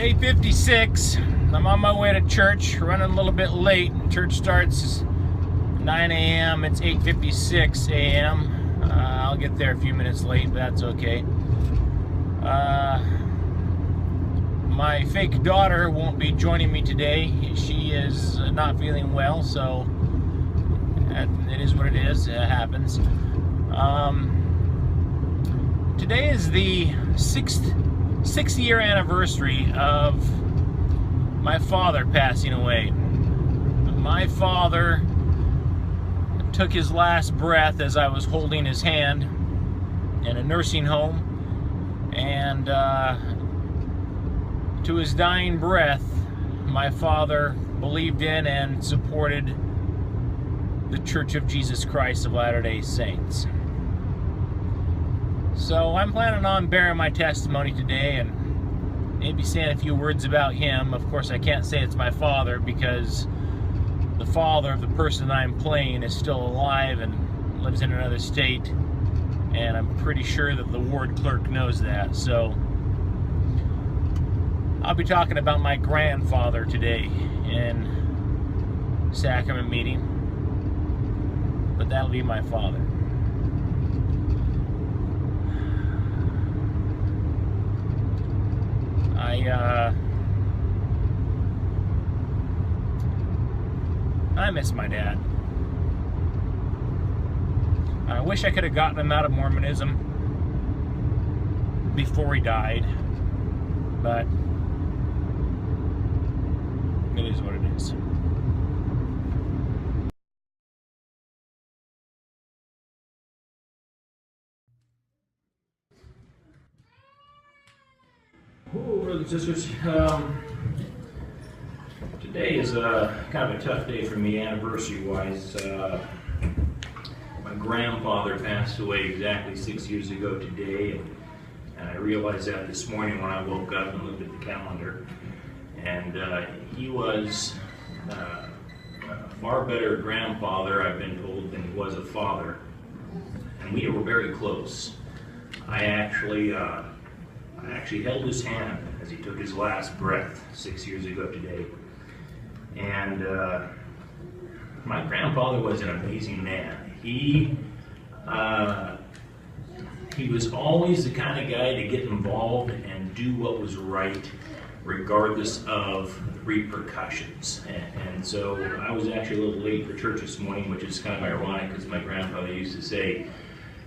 8:56. I'm on my way to church, running a little bit late. Church starts 9 a.m. It's 8:56 a.m. I'll get there a few minutes late, but that's okay. My fake daughter won't be joining me today. She is not feeling well, so it is what it is. It happens. Today is the sixth year anniversary of my father passing away. My father took his last breath as I was holding his hand in a nursing home, and to his dying breath, my father believed in and supported the Church of Jesus Christ of Latter-day Saints. So I'm planning on bearing my testimony today and maybe saying a few words about him. Of course, I can't say it's my father because the father of the person I'm playing is still alive and lives in another state, and I'm pretty sure that the ward clerk knows that. So I'll be talking about my grandfather today in sacrament meeting, but that'll be my father. I miss my dad. I wish I could have gotten him out of Mormonism before he died, but it is what it is. Oh, brothers and sisters, today is kind of a tough day for me, anniversary-wise. My grandfather passed away exactly 6 years ago today, and I realized that this morning when I woke up and looked at the calendar. And he was a far better grandfather, I've been told, than he was a father. And we were very close. I actually held his hand as he took his last breath 6 years ago today. And my grandfather was an amazing man. He was always the kind of guy to get involved and do what was right, regardless of repercussions. And so I was actually a little late for church this morning, which is kind of ironic because my grandfather used to say,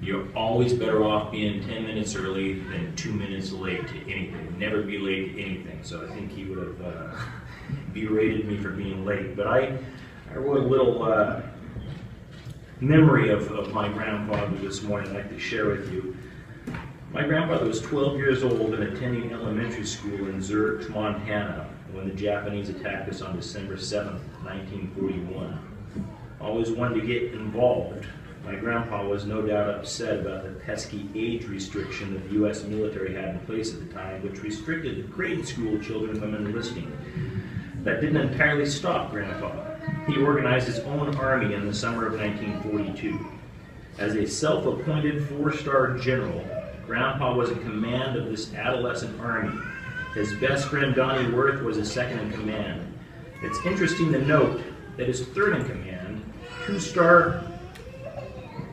you're always better off being 10 minutes early than 2 minutes late to anything. Never be late to anything. So I think he would have berated me for being late. But I wrote a little memory of my grandfather this morning I'd like to share with you. My grandfather was 12 years old and attending elementary school in Zurich, Montana, when the Japanese attacked us on December 7th, 1941. Always wanted to get involved. My grandpa was no doubt upset about the pesky age restriction that the U.S. military had in place at the time, which restricted grade school children from enlisting. That didn't entirely stop Grandpa. He organized his own army in the summer of 1942. As a self-appointed four-star general, Grandpa was in command of this adolescent army. His best friend Donnie Worth was his second in command. It's interesting to note that his third in command, two-star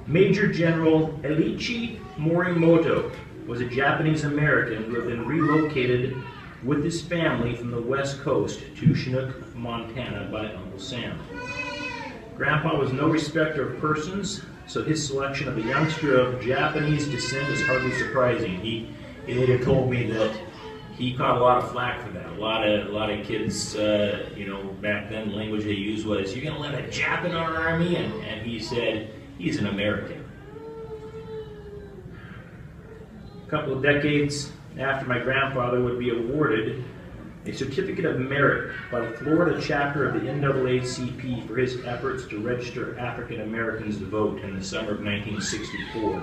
Major General Eiichi Morimoto, was a Japanese American who had been relocated with his family from the west coast to Chinook, Montana by Uncle Sam. Grandpa was no respecter of persons, so his selection of a youngster of Japanese descent is hardly surprising. He later told me that he caught a lot of flack for that. A lot of kids, back then the language they used was, "You're going to let a Jap in our army?" And he said, he's an American. A couple of decades after my grandfather would be awarded a certificate of merit by the Florida chapter of the NAACP for his efforts to register African Americans to vote in the summer of 1964.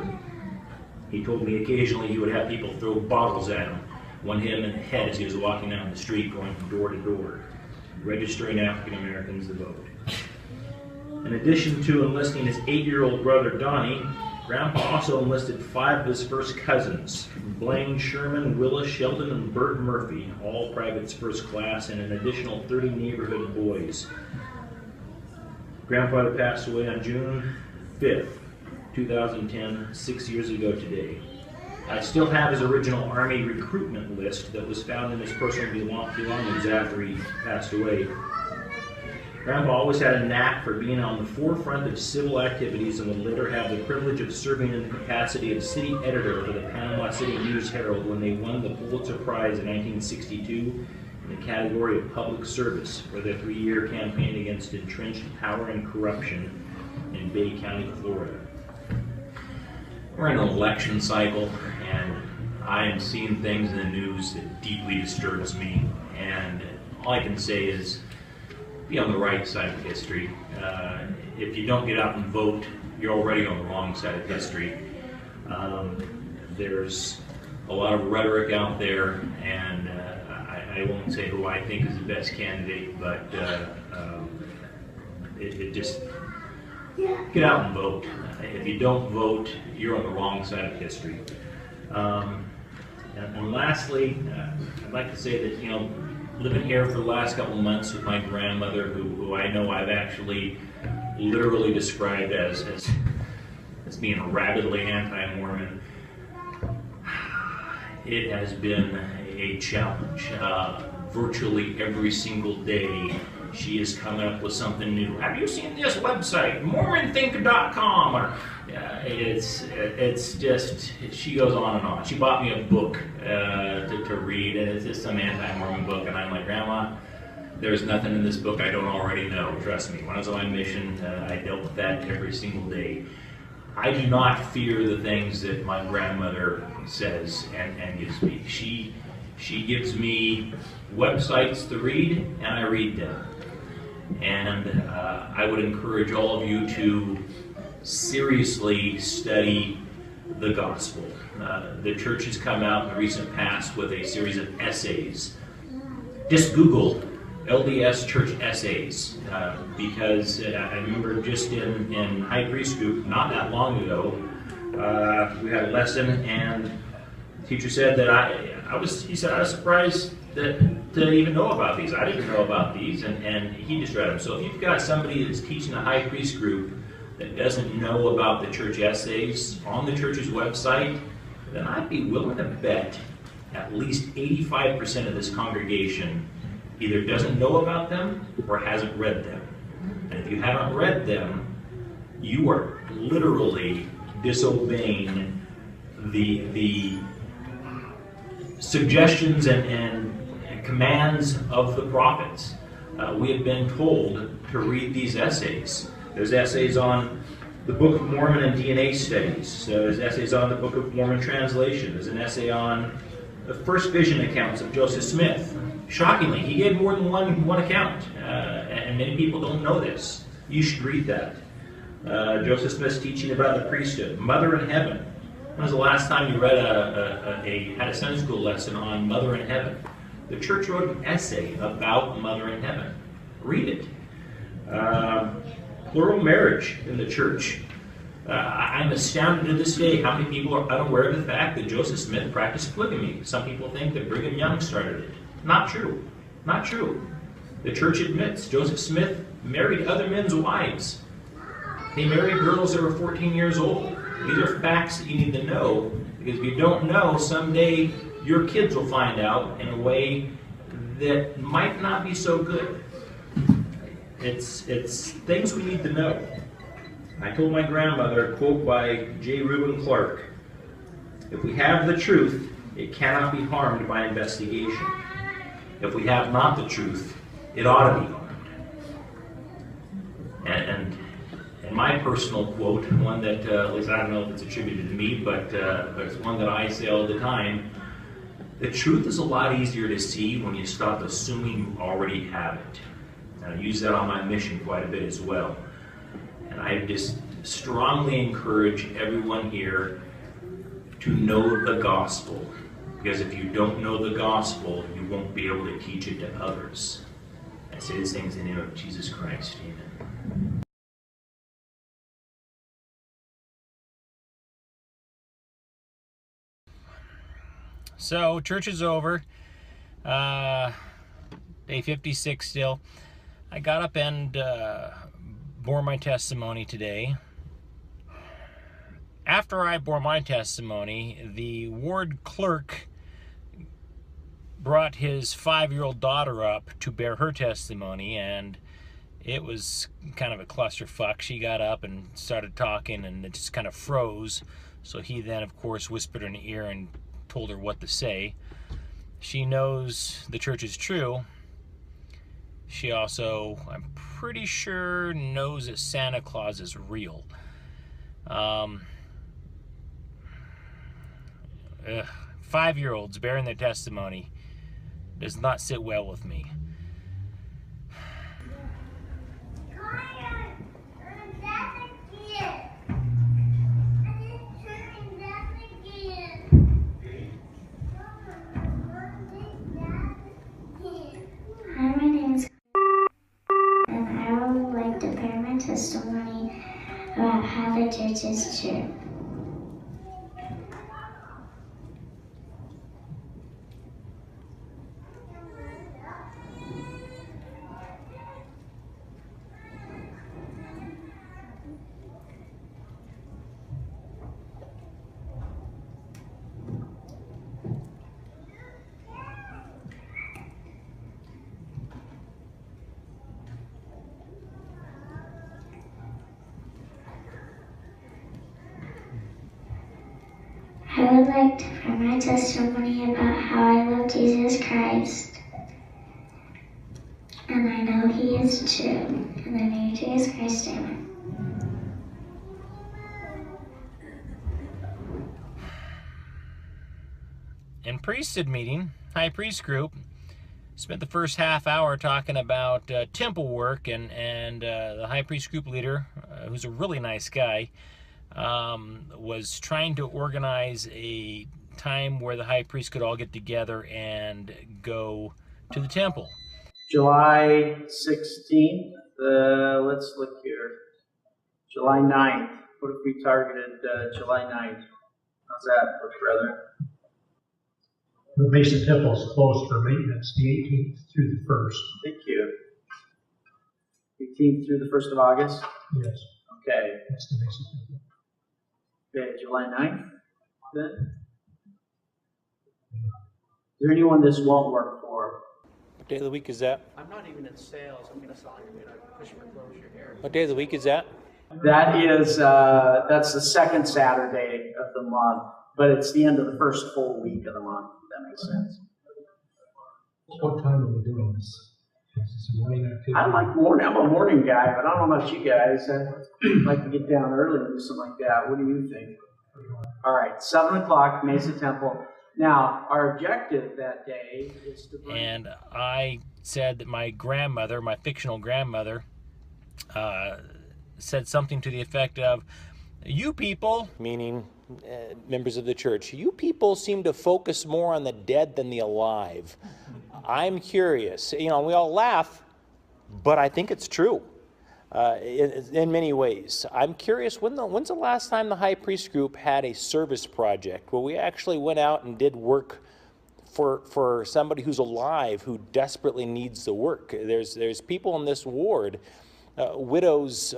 He told me occasionally he would have people throw bottles at him, one hit him in the head as he was walking down the street going from door to door, registering African Americans to vote. In addition to enlisting his 8-year-old brother Donnie, Grandpa also enlisted 5 of his first cousins, Blaine, Sherman, Willis, Sheldon, and Bert Murphy, all privates first class, and an additional 30 neighborhood boys. Grandfather passed away on June 5th, 2010, 6 years ago today. I still have his original Army recruitment list that was found in his personal belongings after he passed away. Grandpa always had a knack for being on the forefront of civil activities and would later have the privilege of serving in the capacity of city editor for the Panama City News-Herald when they won the Pulitzer Prize in 1962 in the category of public service for their 3-year campaign against entrenched power and corruption in Bay County, Florida. We're in an election cycle, and I am seeing things in the news that deeply disturbs me, and all I can say is be on the right side of history. If you don't get out and vote, you're already on the wrong side of history. There's a lot of rhetoric out there, and I won't say who I think is the best candidate, but it just get out and vote. If you don't vote, you're on the wrong side of history. And lastly, I'd like to say that, living here for the last couple of months with my grandmother, who I know I've actually literally described as being rabidly anti-Mormon, it has been a challenge. Virtually every single day, she is coming up with something new. Have you seen this website, MormonThinker.com? Or it's just, she goes on and on. She bought me a book to read, and it's just some anti-Mormon book, and I'm like, Grandma, there's nothing in this book I don't already know. Trust me. When I was on my mission, I dealt with that every single day. I do not fear the things that my grandmother says and gives me. She gives me websites to read, and I read them. And I would encourage all of you to seriously study the gospel. The church has come out in the recent past with a series of essays. Just Google LDS Church Essays, because I remember just in high priest group not that long ago, we had a lesson, and the teacher said that he said I was surprised to even know about these. I didn't know about these, and he just read them. So if you've got somebody that's teaching a high priest group that doesn't know about the church essays on the church's website, then I'd be willing to bet at least 85% of this congregation either doesn't know about them or hasn't read them. And if you haven't read them, you are literally disobeying the suggestions and commands of the prophets. We have been told to read these essays. There's essays on the Book of Mormon and DNA studies. There's essays on the Book of Mormon translation. There's an essay on the first vision accounts of Joseph Smith. Shockingly, he gave more than one account, and many people don't know this. You should read that. Joseph Smith's teaching about the priesthood, Mother in Heaven. When was the last time you read had a Sunday school lesson on Mother in Heaven? The church wrote an essay about Mother in Heaven. Read it. Plural marriage in the church. I'm astounded to this day how many people are unaware of the fact that Joseph Smith practiced polygamy. Some people think that Brigham Young started it. Not true. Not true. The church admits Joseph Smith married other men's wives. He married girls that were 14 years old. These are facts that you need to know, because if you don't know, someday your kids will find out in a way that might not be so good. It's things we need to know. I told my grandmother, a quote by J. Reuben Clark, "If we have the truth, it cannot be harmed by investigation. If we have not the truth, it ought to be harmed." And my personal quote, one that, at least I don't know if it's attributed to me, but it's one that I say all the time: the truth is a lot easier to see when you stop assuming you already have it. And I use that on my mission quite a bit as well. And I just strongly encourage everyone here to know the gospel. Because if you don't know the gospel, you won't be able to teach it to others. I say these things in the name of Jesus Christ. Amen. So church is over. Day 56 still. I got up and bore my testimony today. After I bore my testimony, the ward clerk brought his 5-year-old daughter up to bear her testimony, and it was kind of a clusterfuck. She got up and started talking, and it just kind of froze. So he then, of course, whispered in her ear and told her what to say. She knows the church is true. She also, I'm pretty sure, knows that Santa Claus is real. 5-year-olds bearing their testimony does not sit well with me. Hi, my name is and I would like to bear my testimony about how the church is true. I would like to share my testimony about how I love Jesus Christ. And I know He is true. In the name of Jesus Christ, amen. In priesthood meeting, high priest group, spent the first half hour talking about temple work, and the high priest group leader, who's a really nice guy, was trying to organize a time where the high priest could all get together and go to the temple. July 16th, let's look here. July 9th. What if we targeted July 9th? How's that look, brother? The Mason Temple is closed for maintenance the 18th through the 1st. Thank you. 18th through the 1st of August? Yes. Okay. That's the Mason Temple. Okay, July 9th then? Is there anyone this won't work for? What day of the week is that? I'm not even in sales. I'm going to sound like I'm going to push for closure here. What day of the week is that? That is, that's the second Saturday of the month, but it's the end of the first full week of the month, if that makes sense. What time are we doing this? Is this a morning activity? I like morning. I'm a morning guy, but I don't know about you guys. I'd like to get down early and do something like that. What do you think? All right, 7 o'clock, Mesa Temple. Now, our objective that day is to bring... And I said that my grandmother, my fictional grandmother, said something to the effect of, "You people," meaning members of the church, "you people seem to focus more on the dead than the alive. I'm curious." You know, we all laugh, but I think it's true in many ways. I'm curious, when's the last time the high priest group had a service project where we actually went out and did work for somebody who's alive, who desperately needs the work? There's people in this ward, widows,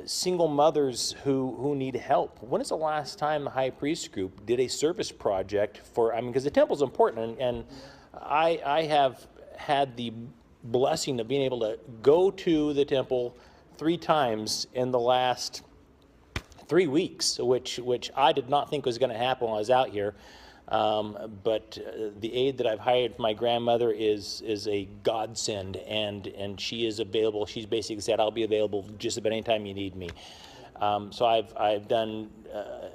single mothers who need help. When is the last time the high priest group did a service project for, I mean, because the temple's important, and I have had the blessing of being able to go to the temple 3 times in the last 3 weeks, which I did not think was going to happen while I was out here. But the aide that I've hired for my grandmother is a godsend, and she is available. She's basically said, "I'll be available just about any time you need me." So I've done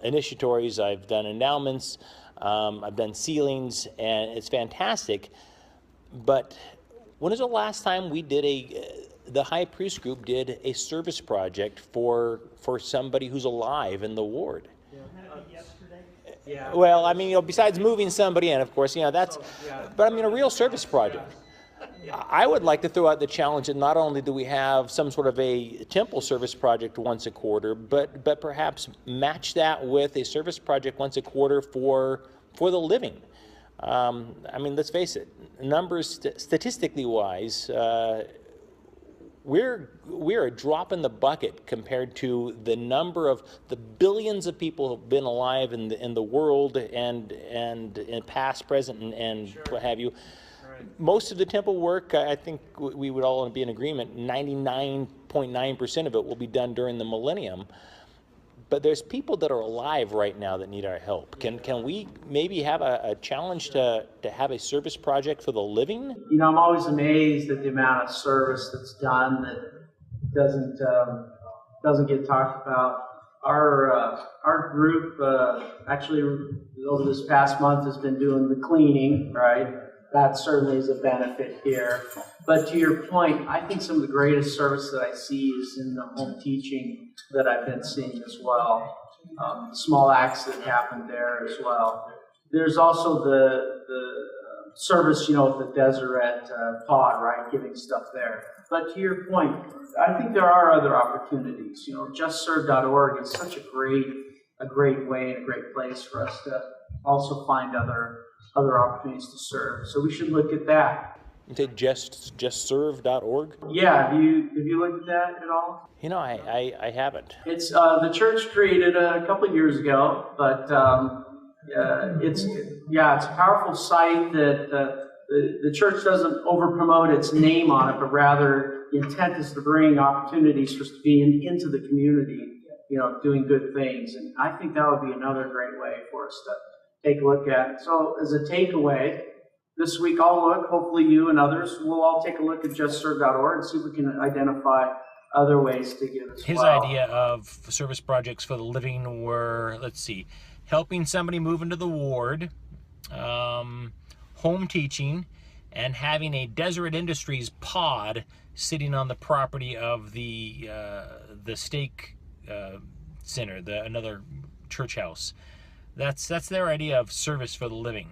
initiatories, I've done endowments, I've done sealings, and it's fantastic. But when was the last time we did the high priest group did a service project for somebody who's alive in the ward? Yeah. Well, I mean, you know, besides moving somebody in, of course, you know, that's, but I mean, a real service project. I would like to throw out the challenge that not only do we have some sort of a temple service project once a quarter, but perhaps match that with a service project once a quarter for for the living. I mean, let's face it, numbers, statistically wise, we're a drop in the bucket compared to the number of the billions of people who've been alive in the world and in past, present, and Sure. what have you. Most of the temple work, I think we would all be in agreement, 99.9% of it will be done during the millennium. But there's people that are alive right now that need our help. Can we maybe have a challenge to have a service project for the living? You know, I'm always amazed at the amount of service that's done that doesn't get talked about. Our group actually over this past month has been doing the cleaning, right? That certainly is a benefit here. But to your point, I think some of the greatest service that I see is in the home teaching that I've been seeing as well. Small acts that happen there as well. There's also the service, you know, with the Deseret pod, right, giving stuff there. But to your point, I think there are other opportunities. You know, JustServe.org is such a great way and a great place for us to also find other opportunities to serve. So we should look at that. You say JustServe.org? Yeah, have you looked at that at all? You know, I haven't. It's the church created a couple of years ago, but it's a powerful site that the church doesn't over promote its name on it, but rather the intent is to bring opportunities for us to be into the community, you know, doing good things. And I think that would be another great way for us to take a look at. So as a takeaway, this week I'll look, hopefully you and others will all take a look at JustServe.org and see if we can identify other ways to give as His well. idea of service projects for the living were, let's see, helping somebody move into the ward, home teaching, and having a Deseret Industries pod sitting on the property of the stake center, another church house. That's their idea of service for the living.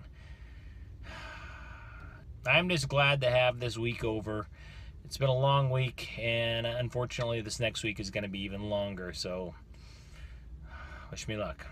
I'm just glad to have this week over. It's been a long week, and unfortunately this next week is going to be even longer, so wish me luck.